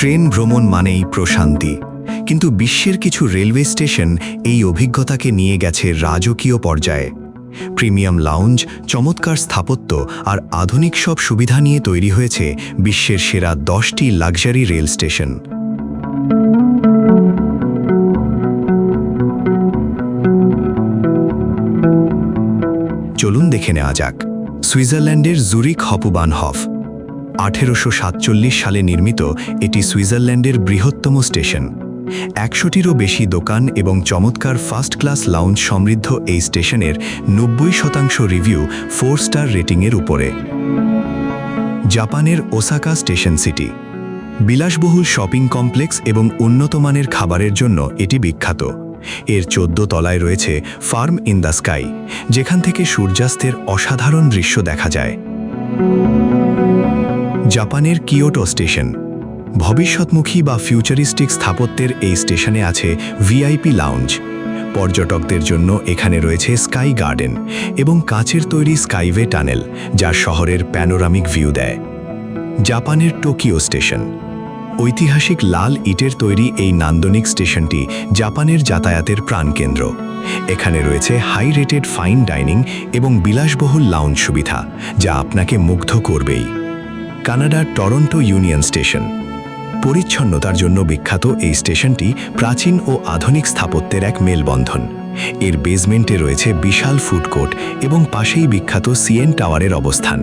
Train ভ্রমণ মানেই প্রশান্তি, কিন্তু বিশ্বের কিছু রেলওয়ে স্টেশন এই অভিজ্ঞতাকে নিয়ে গেছে রাজকীয় পর্যায়ে। প্রিমিয়াম লাউঞ্জ, চমৎকার স্থাপত্য আর আধুনিক সব সুবিধা নিয়ে তৈরি হয়েছে বিশ্বের সেরা 10টি লাক্সারি রেল স্টেশন। চলুন দেখে নেওয়া যাক। সুইজারল্যান্ডের জুরিখ হপুবানহফ। 1847 সালে নির্মিত এটি সুইজারল্যান্ডের বৃহত্তম স্টেশন। 100টিরও বেশি দোকান এবং চমৎকার ফার্স্ট ক্লাস লাউঞ্জ সমৃদ্ধ এই স্টেশনের 90% রিভিউ 4 স্টার রেটিংয়ের উপরে। জাপানের ওসাকা স্টেশন সিটি। বিলাসবহুল শপিং কমপ্লেক্স এবং উন্নতমানের খাবারের জন্য এটি বিখ্যাত। এর 14 তলায় রয়েছে ফার্ম ইন দ্য স্কাই, যেখান থেকে সূর্যাস্তের অসাধারণ দৃশ্য দেখা যায়। জাপানের কিয়োটো স্টেশন। ভবিষ্যৎমুখী বা ফিউচারিস্টিক স্থাপত্যের এই স্টেশনে আছে ভিআইপি লাউঞ্জ। পর্যটকদের জন্য এখানে রয়েছে স্কাই গার্ডেন এবং কাচের তৈরি স্কাইওয়ে টানেল, যা শহরের প্যানোরামিক ভিউ দেয়। জাপানের টোকিও স্টেশন। ঐতিহাসিক লাল ইটের তৈরি এই নান্দনিক স্টেশনটি জাপানের যাতায়াতের প্রাণকেন্দ্র। এখানে রয়েছে হাই রেটেড ফাইন ডাইনিং এবং বিলাসবহুল লাউঞ্জ সুবিধা, যা আপনাকে মুগ্ধ করবেই। কানাডার টরন্টো ইউনিয়ন স্টেশন। পরিচ্ছন্নতার জন্য বিখ্যাত এই স্টেশনটি প্রাচীন ও আধুনিক স্থাপত্যের এক মেলবন্ধন। এর বেসমেন্টে রয়েছে বিশাল ফুড কোর্ট এবং পাশেই বিখ্যাত সিএন টাওয়ারের অবস্থান।